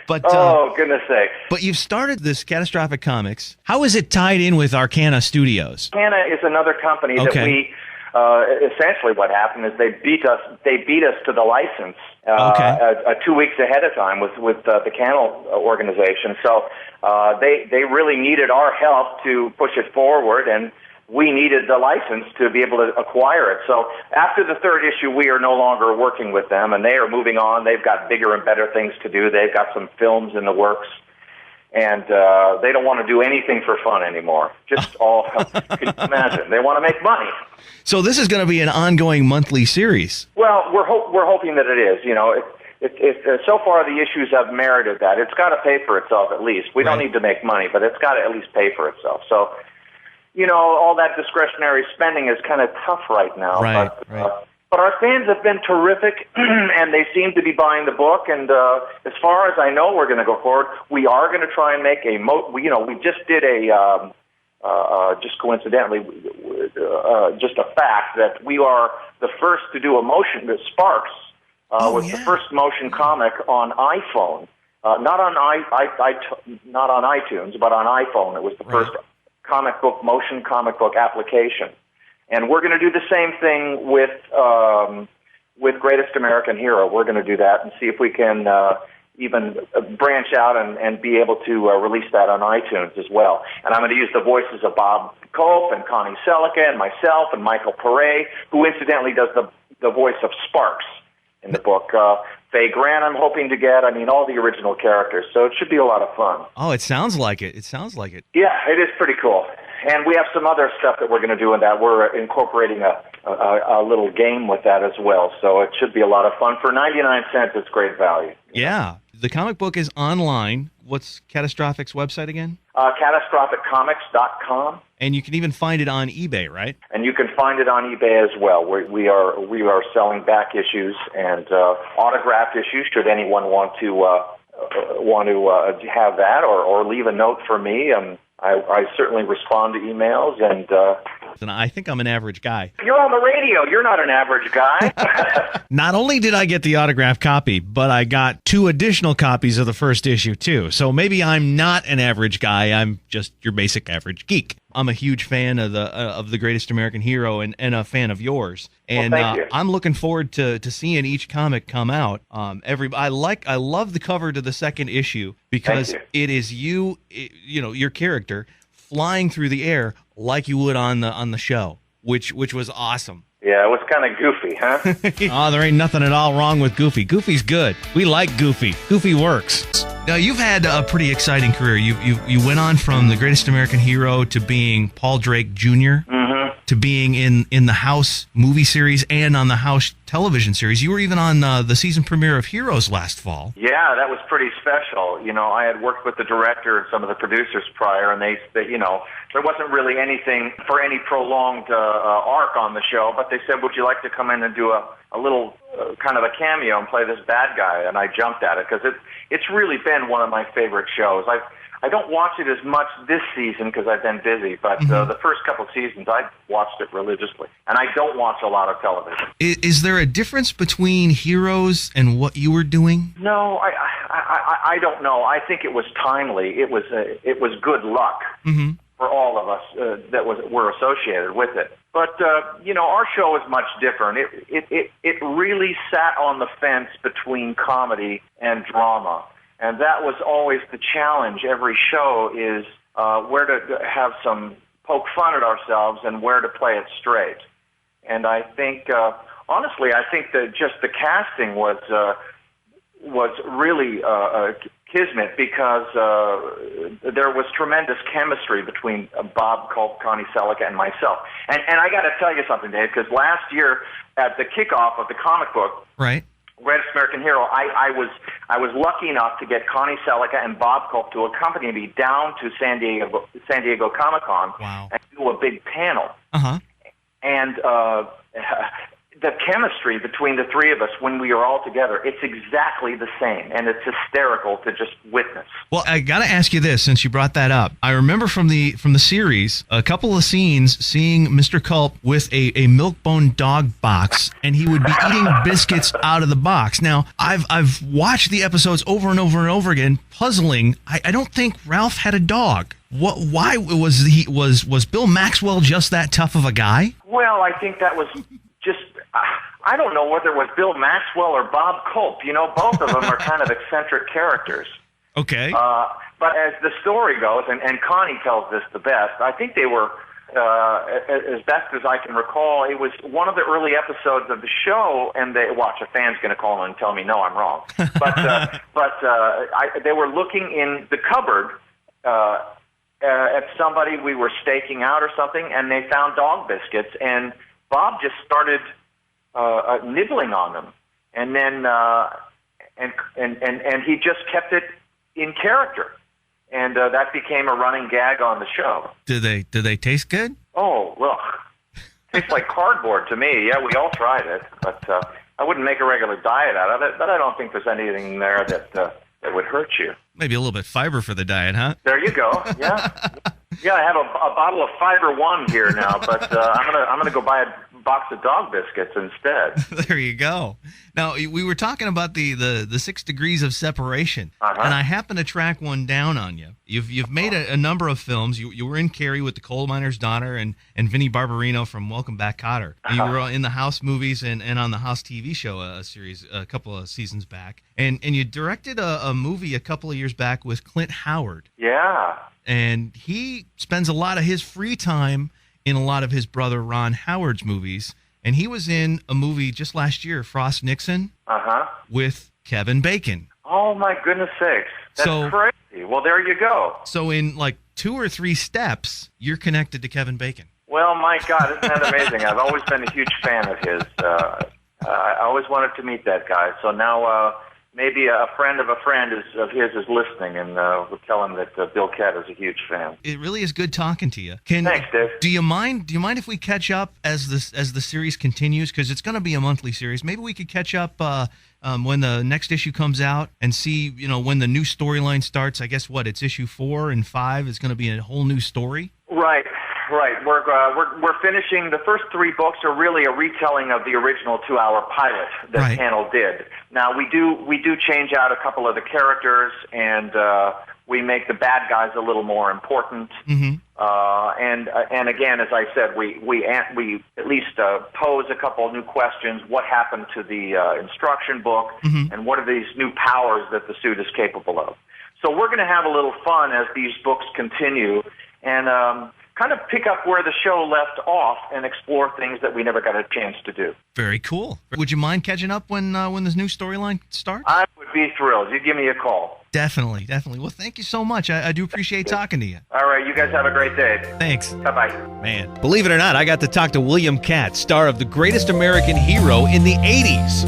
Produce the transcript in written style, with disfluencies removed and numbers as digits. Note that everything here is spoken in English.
But oh, goodness sakes. But you've started this Catastrophic Comics. How is it tied in with Arcana Studios? Arcana is another company that we, essentially what happened is they beat us to the license 2 weeks ahead of time with the Cannell organization. So they really needed our help to push it forward, and we needed the license to be able to acquire it. So after the third issue, we are no longer working with them, and they are moving on. They've got bigger and better things to do. They've got some films in the works, and they don't want to do anything for fun anymore. Just all, can you imagine? They want to make money. So this is going to be an ongoing monthly series. Well, we're hoping that it is. You know, so far the issues have merited that. It's got to pay for itself at least. We don't need to make money, but it's got to at least pay for itself. So, you know, all that discretionary spending is kind of tough right now. Right. But our fans have been terrific, and they seem to be buying the book. And as far as I know, we're going to go forward. We are going to try and make we just did just coincidentally, just a fact that we are the first to do a motion. Sparks was the first motion comic on iPhone, not on iTunes, but on iPhone. It was the first motion comic book application. And we're going to do the same thing with Greatest American Hero. We're going to do that and see if we can even branch out and be able to release that on iTunes as well. And I'm going to use the voices of Bob Cope and Connie Selica and myself and Michael Pare, who incidentally does the voice of Sparks in the book. Faye Grant I'm hoping to get. I mean, all the original characters. So it should be a lot of fun. Oh, it sounds like it. Yeah, it is pretty cool. And we have some other stuff that we're going to do in that. We're incorporating a little game with that as well. So it should be a lot of fun. For 99 cents, it's great value. Yeah. The comic book is online. What's Catastrophic's website again? CatastrophicComics.com. And you can even find it on eBay, right? And you can find it on eBay as well. We are selling back issues and autographed issues. Should anyone want to have that or leave a note for me, I certainly respond to emails, and I think I'm an average guy. You're on the radio. You're not an average guy. Not only did I get the autographed copy, but I got 2 additional copies of the first issue, too. So maybe I'm not an average guy. I'm just your basic average geek. I'm a huge fan of the Greatest American Hero and a fan of yours. And I'm looking forward to seeing each comic come out. I love the cover to the second issue because it is your character flying through the air like you would on the show, which was awesome. Yeah, it was kind of goofy, huh? Oh, there ain't nothing at all wrong with Goofy. Goofy's good. We like Goofy. Goofy works. Now, you've had a pretty exciting career. You went on from the Greatest American Hero to being Paul Drake Jr., to being in the House movie series and on the House television series. You were even on the season premiere of Heroes last fall. Yeah, that was pretty special. You know, I had worked with the director and some of the producers prior, and they there wasn't really anything for any prolonged arc on the show, but they said, would you like to come in and do a little kind of a cameo and play this bad guy? And I jumped at it because it's really been one of my favorite shows. I don't watch it as much this season because I've been busy, but the first couple seasons I watched it religiously, and I don't watch a lot of television. Is there a difference between Heroes and what you were doing? No, I don't know. I think it was timely. It was good luck for all of us that were associated with it. But our show is much different. It really sat on the fence between comedy and drama. And that was always the challenge. Every show is where to have some poke fun at ourselves and where to play it straight. And I think, honestly, that just the casting was really kismet because there was tremendous chemistry between Bob Culp, Connie Selica, and myself. And I got to tell you something, Dave, because last year at the kickoff of the comic book, right, Greatest American Hero, I was lucky enough to get Connie Selica and Bob Culp to accompany me down to San Diego Comic-Con and do a big panel. And the chemistry between the three of us when we are all together, it's exactly the same, and it's hysterical to just witness. Well, I got to ask you this, since you brought that up. I remember from the series, a couple of scenes seeing Mr. Culp with a Milk-Bone dog box, and he would be eating biscuits out of the box. Now, I've watched the episodes over and over and over again, puzzling. I don't think Ralph had a dog. Why was Bill Maxwell just that tough of a guy? Well, I think that was just, I don't know whether it was Bill Maxwell or Bob Culp. You know, both of them are kind of eccentric characters. Okay. But as the story goes, and Connie tells this the best, I think they were, as best as I can recall, it was one of the early episodes of the show, and a fan's going to call in and tell me, no, I'm wrong. But they were looking in the cupboard at somebody we were staking out or something, and they found dog biscuits, and Bob just started nibbling on them, and then and he just kept it in character, and that became a running gag on the show. Do they taste good? Oh, well, tastes like cardboard to me. Yeah, we all tried it, but I wouldn't make a regular diet out of it. But I don't think there's anything there that would hurt you. Maybe a little bit fiber for the diet, huh? There you go. Yeah, yeah. I have a bottle of Fiber One here now, but I'm gonna go buy a box of dog biscuits instead. There you go. Now, we were talking about the 6 degrees of separation, and I happened to track one down on you. You've made a number of films. You were in Carrie with the coal miner's daughter and Vinnie Barbarino from Welcome Back, Kotter. You were in the House movies and on the House TV show a couple of seasons back, and you directed a movie a couple of years back with Clint Howard. Yeah. And he spends a lot of his free time in a lot of his brother Ron Howard's movies. And he was in a movie just last year, Frost Nixon, with Kevin Bacon. Oh, my goodness sakes. That's crazy. Well, there you go. So in like 2 or 3 steps, you're connected to Kevin Bacon. Well, my God, isn't that amazing? I've always been a huge fan of his. I always wanted to meet that guy. So now maybe a friend of his is listening, and we'll tell him that Bill Katt is a huge fan. It really is good talking to you. Thanks, Dave. Do you mind if we catch up as the series continues? Because it's going to be a monthly series. Maybe we could catch up when the next issue comes out and see, when the new storyline starts. I guess it's issue 4 and 5 is going to be a whole new story. Right. We're finishing the first 3 books are really a retelling of the original 2-hour pilot that Panel did. Now we do change out a couple of the characters, and we make the bad guys a little more important. And again, as I said, we at least pose a couple of new questions. What happened to the instruction book, and what are these new powers that the suit is capable of? So we're going to have a little fun as these books continue, and kind of pick up where the show left off and explore things that we never got a chance to do. Very cool. Would you mind catching up when this new storyline starts? I would be thrilled. You give me a call. Definitely. Well, thank you so much. I do appreciate talking to you. All right. You guys have a great day. Thanks. Bye-bye. Man, believe it or not, I got to talk to William Katt, star of The Greatest American Hero in the 80s.